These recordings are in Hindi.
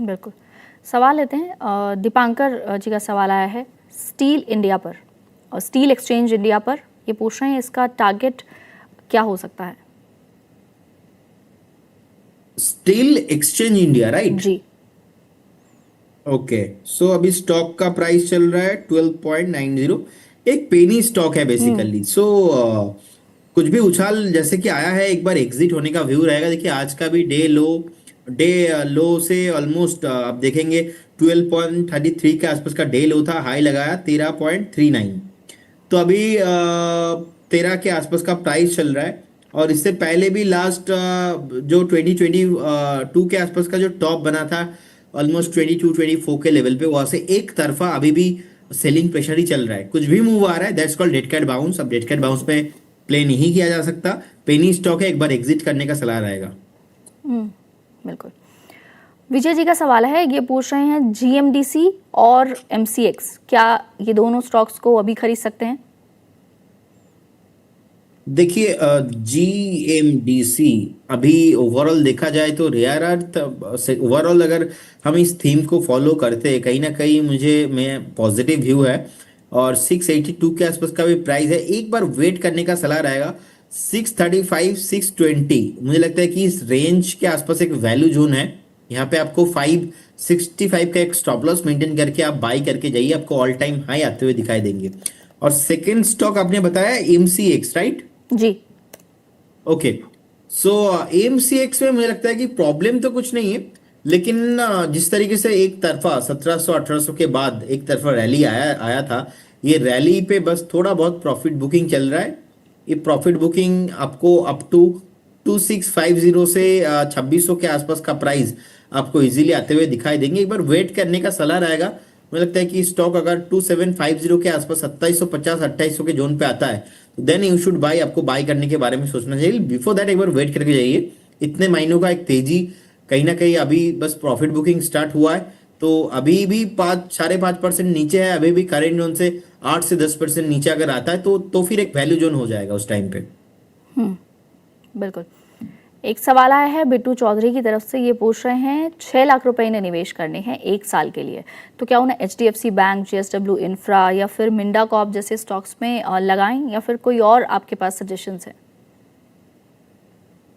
बिल्कुल। सवाल लेते हैं, दीपांकर जी का सवाल आया है स्टील इंडिया पर और स्टील एक्सचेंज इंडिया पर। ये पूछ रहे हैं इसका टारगेट क्या हो सकता है? Steel exchange India, right? जी। ओके, सो अभी स्टॉक का प्राइस चल रहा है 12.90। एक पेनी स्टॉक है हम्म। बेसिकली। सो कुछ भी उछाल जैसे कि आया है, एक बार एग्जिट होने का व्यू रहेगा। देखिए आज का भी डे लो से ऑलमोस्ट आप देखेंगे 12.33 के आसपास का डे लो था, हाई लगाया 13.39। तो अभी 13 के आसपास का प्राइस चल रहा है। और इससे पहले भी लास्ट जो 2022 के आसपास का जो टॉप बना था ऑलमोस्ट 22-24 के लेवल पे, वहां से एक तरफा अभी भी सेलिंग प्रेशर ही चल रहा है। कुछ भी मूव आ रहा है, that's called dead cat bounce. अब डेड कैट बाउंस पे प्ले नहीं किया जा सकता। पेनी स्टॉक है, एक बार एग्जिट करने का सलाह रहेगा। बिल्कुल। विजय जी का सवाल है, ये पूछ रहे हैं जीएमडीसी और एमसीएक्स, क्या ये दोनों स्टॉक्स को अभी खरीद सकते हैं? देखिए जीएमडीसी अभी ओवरऑल देखा जाए तो रेयर अर्थ से ओवरऑल अगर हम इस थीम को फॉलो करते हैं, कहीं ना कहीं मुझे मैं पॉजिटिव व्यू है। और 682 के आसपास का भी प्राइस है, एक बार वेट करने का सलाह रहेगा। 635 620 मुझे लगता है कि इस रेंज के आसपास एक वैल्यू जोन है। यहाँ पे आपको 565 का एक स्टॉप लॉस मेंटेन करके आप बाई करके जाइए, आपको ऑल टाइम हाई आते हुए दिखाई देंगे। और सेकेंड स्टॉक आपने बताया एमसीएक्स, राइट? जी। ओके, सो एमसीएक्स में मुझे लगता है कि प्रॉब्लम तो कुछ नहीं है, लेकिन जिस तरीके से एक तरफा 1700-1800 के बाद एक तरफा रैली आया आया था, ये रैली पे बस थोड़ा बहुत प्रॉफिट बुकिंग चल रहा है। ये प्रॉफिट बुकिंग आपको अप टू 2650 से 2600 के आसपास का प्राइस आपको इजीली आते हुए दिखाई देंगे। एक बार वेट करने का सलाह रहेगा। मुझे लगता है कि स्टॉक अगर 2750 के आसपास 2750 2800 के जोन पे आता है, देन यू शुड बाई। आपको बाई करने के बारे में सोचना चाहिए। बिफोर दैट एक बार वेट करके जाइए। इतने महीनों का एक तेजी, कहीं ना कहीं अभी बस प्रॉफिट बुकिंग स्टार्ट हुआ है, तो अभी भी 5 5.5% नीचे है। अभी भी करेंट जोन से 8 से 10% नीचे अगर आता है तो फिर एक वैल्यू जोन हो जाएगा उस टाइम पे। बिल्कुल। एक सवाल आया है बिट्टू चौधरी की तरफ से, ये पूछ रहे हैं 6 लाख रुपए इन्हें निवेश करने हैं 1 साल के लिए, तो क्या उन्हें एचडीएफसी बैंक, जेएसडब्ल्यू इंफ्रा या फिर मिंडा कॉप जैसे स्टॉक्स में लगाएं, या फिर कोई और आपके पास सजेशंस है?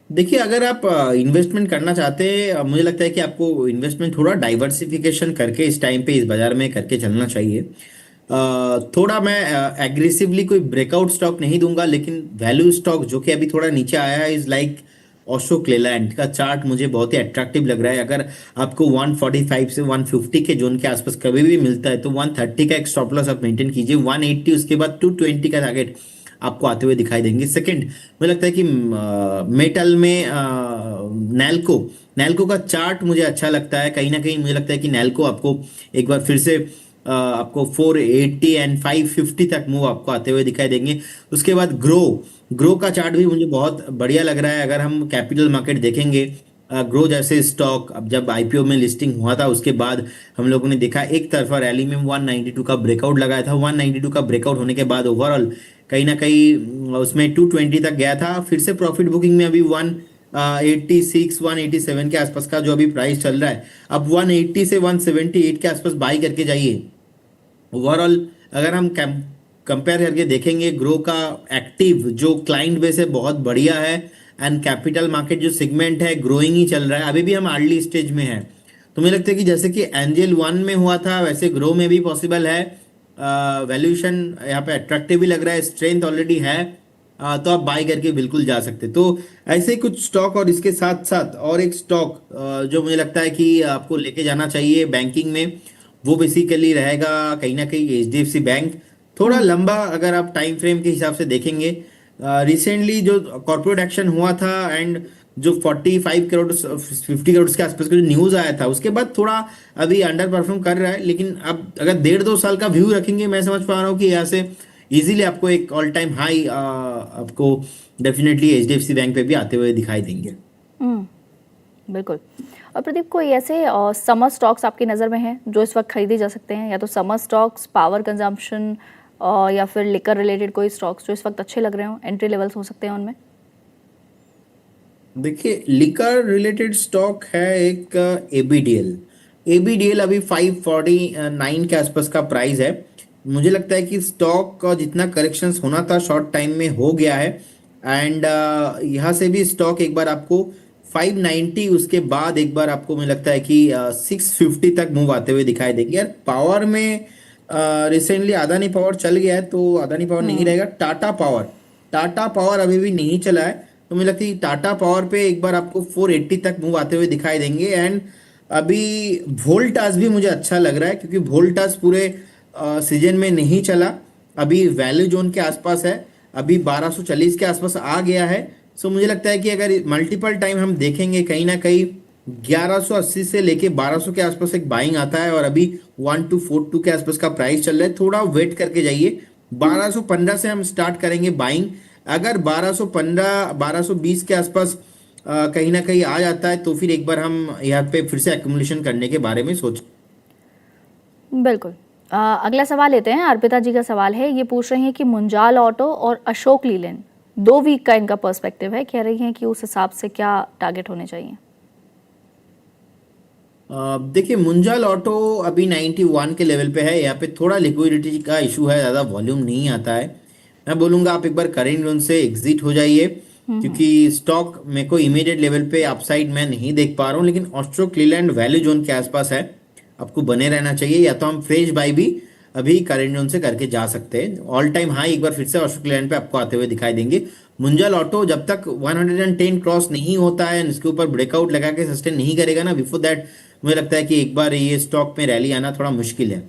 देखिए अगर आप इन्वेस्टमेंट करना चाहते हैं, मुझे लगता है कि आपको इन्वेस्टमेंट थोड़ा डाइवर्सिफिकेशन करके इस टाइम पे इस बाजार में करके चलना चाहिए। थोड़ा मैं एग्रेसिवली कोई ब्रेकआउट स्टॉक नहीं दूंगा, लेकिन वैल्यू स्टॉक जो कि अभी थोड़ा नीचे आया है इज लाइक अशोक लेलैंड का चार्ट मुझे बहुत ही अट्रैक्टिव लग रहा है। अगर आपको 145 से 150 के जोन के आसपास कभी भी मिलता है तो 130 का एक स्टॉप लॉस आप मेंटेन कीजिए। 180 उसके बाद 220 का टारगेट आपको आते हुए दिखाई देंगे। सेकंड, मुझे लगता है कि मेटल में नैल्को नैल्को का चार्ट मुझे अच्छा लगता है। कहीं ना कहीं मुझे लगता है कि नैल्को आपको एक बार फिर से आपको 480 एंड 550 तक मूव आपको आते हुए दिखाई देंगे। उसके बाद ग्रो ग्रो का चार्ट भी मुझे बहुत बढ़िया लग रहा है। अगर हम कैपिटल मार्केट देखेंगे, ग्रो जैसे स्टॉक अब जब आईपीओ में लिस्टिंग हुआ था उसके बाद हम लोगों ने देखा एक तरफा रैली में 192 का ब्रेकआउट लगाया था। 192 का ब्रेकआउट होने के बाद ओवरऑल कहीं ना कहीं उसमें 220 तक गया था। फिर से प्रॉफिट बुकिंग में अभी 186 187 के आसपास का जो अभी प्राइस चल रहा है, अब 180 से 178 के आसपास बाई करके जाइए। ओवरऑल अगर हम कंपेयर करके देखेंगे, ग्रो का एक्टिव जो क्लाइंट बेस है बहुत बढ़िया है। एंड कैपिटल मार्केट जो सेगमेंट है ग्रोइंग ही चल रहा है। अभी भी हम अर्ली स्टेज में है। तो मुझे लगता है कि जैसे कि एंजल वन में हुआ था वैसे ग्रो में भी पॉसिबल है। वैल्यूएशन यहाँ पे अट्रैक्टिव भी लग रहा है, स्ट्रेंथ ऑलरेडी है। तो आप बाई करके बिल्कुल जा सकते। तो ऐसे ही कुछ स्टॉक, और इसके साथ साथ और एक स्टॉक जो मुझे लगता है कि आपको लेके जाना चाहिए बैंकिंग में, वो बेसिकली रहेगा कहीं ना कहीं एचडीएफसी बैंक। थोड़ा हम्म। लंबा अगर आप टाइम फ्रेम के हिसाब से देखेंगे, रिसेंटली जो कॉर्पोरेट एक्शन हुआ था एंड जो 45 करोड़ 50 करोड़ के आसपास का जो न्यूज आया था उसके बाद थोड़ा अभी अंडर परफॉर्म कर रहा है। लेकिन अब अगर 1.5 2 साल का व्यू रखेंगे, मैं समझ पा रहा हूँ कि यहाँ से इजीली आपको एक ऑल टाइम हाई आपको डेफिनेटली एचडीएफसी बैंक पे भी आते हुए दिखाई देंगे। बिल्कुल। और प्रदीप, कोई ऐसे समर स्टॉक्स आपकी नज़र में हैं जो इस वक्त खरीदे जा सकते हैं, या तो समर स्टॉक्स, पावर कंजम्पशन, या फिर लिकर रिलेटेड कोई स्टॉक्स जो इस वक्त अच्छे लग रहे हो, एंट्री लेवल्स हो सकते हैं उनमें? देखिए लिकर रिलेटेड स्टॉक है एक एबीडीएल। ABDL अभी 549 के आसपास का प्राइस है। मुझे लगता है कि स्टॉक का जितना करेक्शंस होना था शॉर्ट टाइम में हो गया है। एंड यहाँ से भी स्टॉक एक बार आपको 590, उसके बाद एक बार आपको मुझे लगता है कि 650 तक मूव आते हुए दिखाई देंगे। यार पावर में रिसेंटली अदानी पावर चल गया है, तो अदानी पावर नहीं रहेगा। टाटा पावर अभी भी नहीं चला है, तो मुझे लगता है टाटा पावर पे एक बार आपको 480 तक मूव आते हुए दिखाई देंगे। एंड अभी वोल्टास भी मुझे अच्छा लग रहा है, क्योंकि वोल्टास पूरे सीजन में नहीं चला, अभी वैल्यू जोन के आसपास है, अभी 1240 के आसपास आ गया है। सो मुझे लगता है कि अगर मल्टीपल टाइम हम देखेंगे, कहीं ना कहीं 1180 से लेके 1200 के आसपास एक बाइंग आता है, और अभी 1242 के आसपास का प्राइस चल रहा है। थोड़ा वेट करके जाइए, 1215 से हम स्टार्ट करेंगे बाइंग। अगर 1215 1220 के आसपास कहीं ना कहीं आ जाता है, तो फिर एक बार हम यहाँ पे फिर से एक्युमुलेशन करने के बारे में सोच। बिल्कुल। अगला सवाल लेते हैं। अर्पिता जी का सवाल है, ये पूछ रही हैं कि मुंजाल ऑटो और अशोक लीलैंड 2 वीक का इनका पर्सपेक्टिव है, कह रही हैं कि उस हिसाब से क्या टारगेट होने चाहिए। देखिए, मुंजाल ऑटो अभी 91 के लेवल पे है। यहाँ पे थोड़ा लिक्विडिटी का इशू है, ज़्यादा वॉल्यूम नहीं आता है। मैं बोलूँगा आप एक बार करेंट जोन से एग्जिट हो जाइए, क्योंकि स्टॉक मेरे को इमीडिएट लेवल पे अपसाइड मैं नहीं देख पा रहा हूँ, लेकिन ऑस्ट्रो क्लीलैंड वैल्यू जोन के आसपास है, आपको बने रहना चाहिए। या तो हम फ्रेश बाई भी अभी करेंट जोन से करके जा सकते हैं। ऑल टाइम हाई एक बार फिर से ऑस्ट्रो क्लीलैंड पे आपको आते हुए दिखाई देंगे। मुंजाल ऑटो जब तक 110 क्रॉस नहीं होता है, इसके ऊपर ब्रेकआउट लगा के सस्टेन नहीं करेगा ना, बिफोर दैट मुझे लगता है कि एक बार ये स्टॉक में रैली आना थोड़ा मुश्किल है।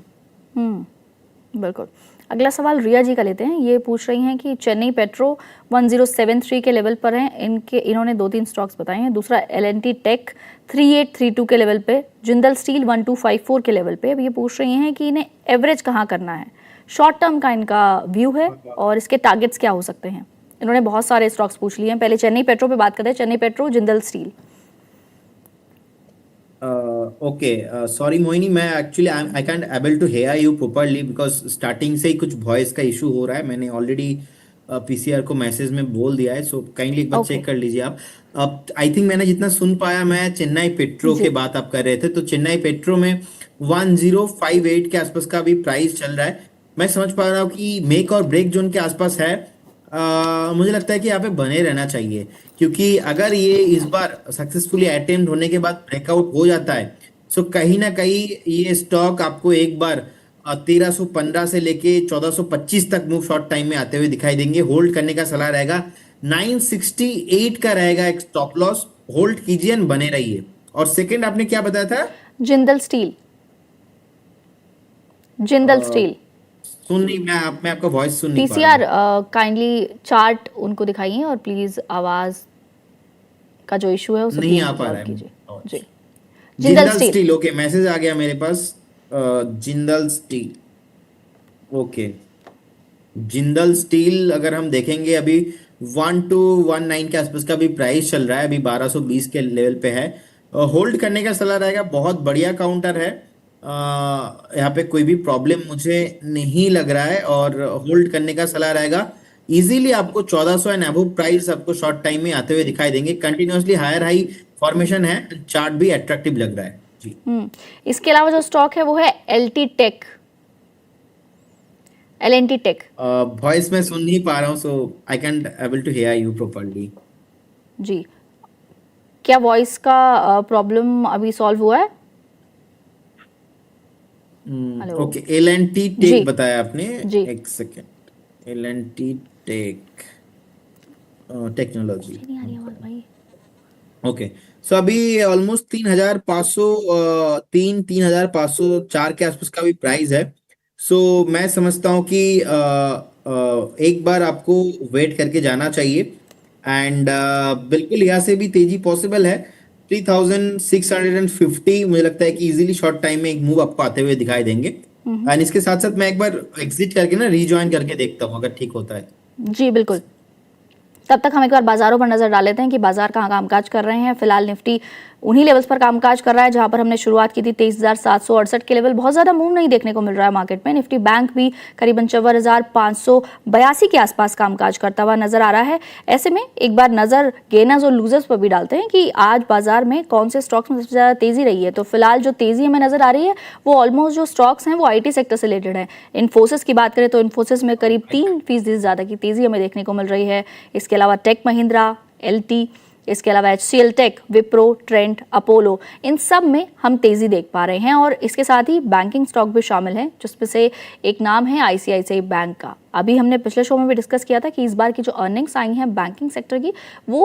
बिल्कुल। अगला सवाल रिया जी का लेते हैं। ये पूछ रही हैं कि चेन्नई पेट्रो 1073 के लेवल पर हैं, इन्होंने 2-3 स्टॉक्स बताए हैं। दूसरा एल&टी टेक 3832 के लेवल पे, जिंदल स्टील 1254 के लेवल पे। अब ये पूछ रही हैं कि इन्हें एवरेज कहाँ करना है, शॉर्ट टर्म का इनका व्यू है और इसके टारगेट्स क्या हो सकते हैं। इन्होंने बहुत सारे स्टॉक्स पूछ लिए हैं। पहले चेन्नई पेट्रो पे बात करते हैं। Chennai Petro, Jindal steel. Okay, sorry Mohini, मैं actually I can't able to hear you properly, because starting से ही कुछ वॉइस का इशू हो रहा है। मैंने ऑलरेडी पीसीआर को मैसेज में बोल दिया है, सो काइंडली एक बार ओके चेक कर लीजिए आप। अब आई थिंक मैंने जितना सुन पाया, मैं चेन्नई पेट्रो जी। के बात आप कर रहे थे, तो चेन्नई पेट्रो में 1058 के आसपास का भी प्राइस चल रहा है। मैं समझ पा रहा हूँ कि मेक और ब्रेक जोन के आसपास है। मुझे लगता है कि यहाँ पे बने रहना चाहिए, क्योंकि अगर ये इस बार सक्सेसफुली अटेम्प्ट होने के बाद ब्रेकआउट हो जाता है, सो कहीं ना कहीं ये स्टॉक आपको एक बार 1315 से लेके 1425 तक मूव शॉर्ट टाइम में आते हुए दिखाई देंगे। होल्ड करने का सलाह रहेगा। 968 का रहेगा एक स्टॉप लॉस, होल्ड कीजिए and बने रहिए। और सेकंड आपने क्या बताया था? जिंदल स्टील। जिंदल स्टील। सुन नहीं, मैं आपका वॉइस सुन नहीं पा रहा पीसीआर हूँ। काइंडली चार्ट उनको दिखाइए और प्लीज आवाज का जो इशू है उसे नहीं प्लीज आ पा रिजॉल्व रहा है कीजिए। मुझे। जी। Jindal Jindal steel. Steel, okay, message आ गया मेरे पास। Jindal steel, okay. Jindal steel अगर हम देखेंगे, अभी 1219 के आसपास का भी प्राइस चल रहा है, अभी 1220 के लेवल पे है। होल्ड करने का सलाह रहेगा। बहुत बढ़िया काउंटर है, यहाँ पे कोई भी प्रॉब्लम मुझे नहीं लग रहा है, और होल्ड करने का सलाह रहेगा। इजीली आपको 1400 एंड अबव प्राइस आपको शॉर्ट टाइम में आते हुए दिखाई देंगे। कंटिन्यूअसली हायर हाई फॉर्मेशन है, चार्ट भी अट्रैक्टिव लग रहा है जी। इसके अलावा जो स्टॉक है वो है L&T tech. L&T tech. Voice में सुन नहीं पा रहा हूँ, so I can't able to hear you properly. जी। क्या वॉइस का प्रॉब्लम अभी सॉल्व हुआ है? हेलो। ओके, L&T जी टेक बताया आपने। जी। एक सेकेंड, L&T टेक टेक्नोलॉजी। नहीं आ रही आवाज भाई। ओके, सो अभी ऑलमोस्ट 3500 3,504 के आसपास का भी प्राइस है। सो मैं समझता हूँ कि एक बार आपको वेट करके जाना चाहिए। एंड बिल्कुल यहाँ से भी तेजी पॉसिबल है। 3650 मुझे लगता है कि इजीली शॉर्ट टाइम में एक मूव आपको आते हुए दिखाई देंगे। एंड इसके साथ साथ मैं एक बार एग्जिट करके ना रीजॉइन करके देखता हूँ, अगर ठीक होता है। जी बिल्कुल। तब तक हम एक बार बाजारों पर नजर डाल लेते हैं कि बाजार कहाँ कामकाज कर रहे हैं। फिलहाल निफ्टी उन्हीं लेवल्स पर कामकाज कर रहा है जहां पर हमने शुरुआत की थी 23,768 के लेवल। बहुत ज्यादा मूव नहीं देखने को मिल रहा है मार्केट में। निफ्टी बैंक भी करीबन 54,582 के आसपास कामकाज करता हुआ नजर आ रहा है। ऐसे में एक बार नजर गेनर्स और लूजर्स पर भी डालते हैं कि आज बाजार में कौन से स्टॉक्स में सबसे ज्यादा तेजी रही है। तो फिलहाल जो तेजी हमें नजर आ रही है वो ऑलमोस्ट जो स्टॉक्स हैं वो आईटी सेक्टर से रिलेटेड है। इन्फोसिस की बात करें तो इन्फोसिस में करीब 3% से ज्यादा की तेजी हमें देखने को मिल रही है। इसके अलावा टेक महिंद्रा, एलटी, इसके अलावा HCL tech, Wipro, Trent, Apollo, इन सब में हम तेजी देख पा रहे हैं। और इसके साथ ही बैंकिंग स्टॉक भी शामिल हैं जिसमें से एक नाम है ICICI बैंक का। अभी हमने पिछले शो में भी डिस्कस किया था कि इस बार की जो अर्निंग्स आई हैं बैंकिंग सेक्टर की वो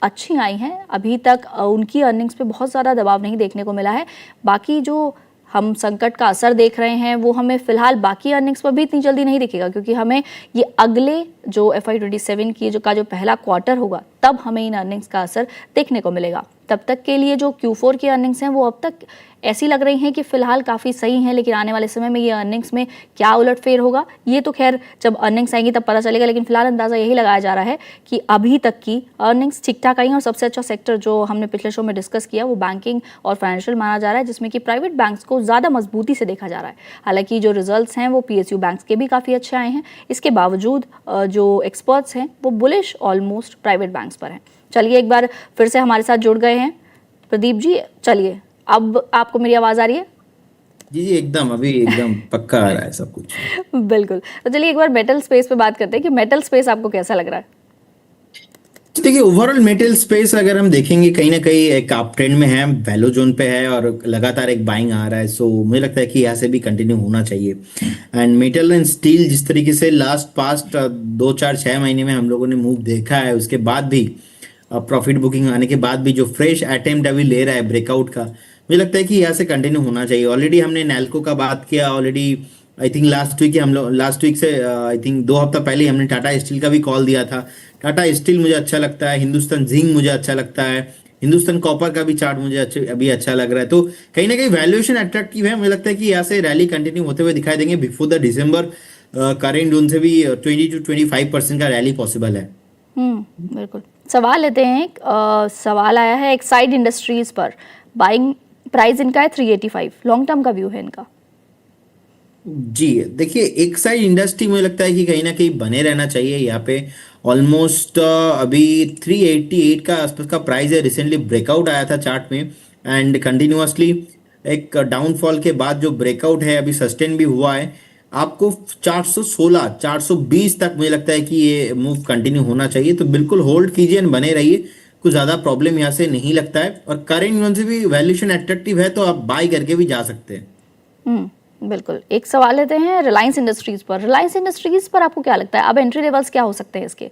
अच्छी आई हैं। अभी तक उनकी अर्निंग्स पे बहुत ज़्यादा दबाव नहीं देखने को मिला है। बाकी जो हम संकट का असर देख रहे हैं वो हमें फिलहाल बाकी अर्निंग्स पर भी इतनी जल्दी नहीं दिखेगा, क्योंकि हमें ये अगले जो FY27 की जो पहला क्वार्टर होगा तब हमें इन अर्निंग्स का असर देखने को मिलेगा। तब तक के लिए जो Q4 की अर्निंग्स हैं वो अब तक ऐसी लग रही हैं कि फिलहाल काफ़ी सही हैं, लेकिन आने वाले समय में ये अर्निंग्स में क्या उलटफेर होगा ये तो खैर जब अर्निंग्स आएंगी तब पता चलेगा। लेकिन फिलहाल अंदाज़ा यही लगाया जा रहा है कि अभी तक की अर्निंग्स ठीक ठाक आई हैं। और सबसे अच्छा सेक्टर जो हमने पिछले शो में डिस्कस किया वो बैंकिंग और फाइनेंशियल माना जा रहा है, जिसमें कि प्राइवेट बैंक्स को ज़्यादा मजबूती से देखा जा रहा है। हालांकि जो रिजल्ट्स हैं वो PSU बैंक्स के भी काफ़ी अच्छे आए हैं। इसके बावजूद जो एक्सपर्ट्स हैं वो बुलिश ऑलमोस्ट प्राइवेट बैंक्स पर हैं। चलिए एक बार फिर से हमारे साथ जुड़ गए हैं प्रदीप जी। चलिए अब आपको मेरी आवाज आ रही है? जी जी एकदम, अभी एकदम पक्का आ रहा है सब कुछ। बिल्कुल। तो चलिए एक बार मेटल स्पेस पे बात करते हैं कि मेटल स्पेस आपको कैसा लग रहा है? तो देखिए ओवरऑल मेटल स्पेस अगर हम देखेंगे कहीं ना कहीं एक अप ट्रेंड में है, वैल्यू जोन पे है और लगातार एक बाइंग आ रहा है। सो मुझे लगता है कि यहाँ से भी कंटिन्यू होना चाहिए। एंड मेटल एंड स्टील जिस तरीके से पास्ट 2 4 6 महीने में हम लोगों ने मूव देखा है, उसके बाद भी प्रॉफिट बुकिंग आने के बाद भी जो फ्रेश अटेम्प्ट अभी ले रहा है ब्रेकआउट का, मुझे लगता है कि यहाँ से कंटिन्यू होना चाहिए। ऑलरेडी हमने नैल्को का बात किया, already I think last week से आई थिंक 2 हफ्ता पहले हमने टाटा स्टील का भी कॉल दिया था। टाटा स्टील मुझे अच्छा लगता है, हिंदुस्तान जिंक मुझे अच्छा लगता है, हिंदुस्तान कॉपर का भी चार्ट मुझे अभी अच्छा लग रहा है। तो कहीं ना कहीं वैल्यूएशन अट्रैक्टिव है। मुझे लगता है कि यहाँ से रैली कंटिन्यू होते हुए दिखाई देंगे। Before the December current zone से भी 20 to 25% का रैली पॉसिबल है। बिल्कुल। सवाल लेते हैं। सवाल आया है एक्साइड इंडस्ट्रीज पर। बाइंग प्राइस इनका है 385। लॉन्ग टर्म का व्यू है इनका? जी देखिए एक साइड इंडस्ट्री मुझे लगता है कि कहीं ना कहीं बने रहना चाहिए। यहाँ पे ऑलमोस्ट अभी 388 का आसपास का प्राइस है। रिसेंटली ब्रेकआउट आया था चार्ट में एंड कंटिन्यूअसली एक डाउनफॉल के बाद जो ब्रेकआउट है अभी सस्टेन भी हुआ है। आपको 416 420 तक मुझे लगता है कि ये मूव कंटिन्यू होना चाहिए। तो बिल्कुल होल्ड कीजिए एंड बने रहिए, कुछ ज़्यादा प्रॉब्लम यहाँ से नहीं लगता है। और करेंट यून से भी वैल्यूएशन अट्रैक्टिव है तो आप बाय करके भी जा सकते हैं। बिल्कुल। एक सवाल लेते हैं रिलायंस इंडस्ट्रीज पर। रिलायंस इंडस्ट्रीज पर आपको क्या लगता है अब एंट्री लेवल्स क्या हो सकते हैं इसके?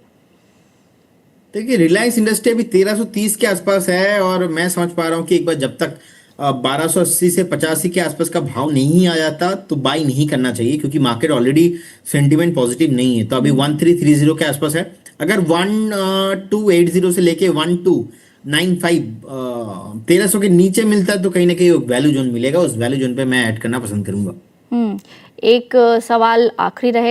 देखिए रिलायंस इंडस्ट्री अभी 1330 के आसपास है और मैं समझ पा रहा हूँ कि एक बार जब तक 1280 से 85 के आसपास का भाव नहीं आ जाता तो बाई नहीं करना चाहिए, क्योंकि मार्केट ऑलरेडी सेंटिमेंट पॉजिटिव नहीं है। तो अभी 1330 के आसपास है। अगर 1280 से लेके 1295 1300 के नीचे मिलता है तो कहीं ना कहीं वैल्यू जोन मिलेगा। उस वैल्यू जोन पे मैं ऐड करना पसंद करूंगा। एक सवाल आखिरी रहेगा।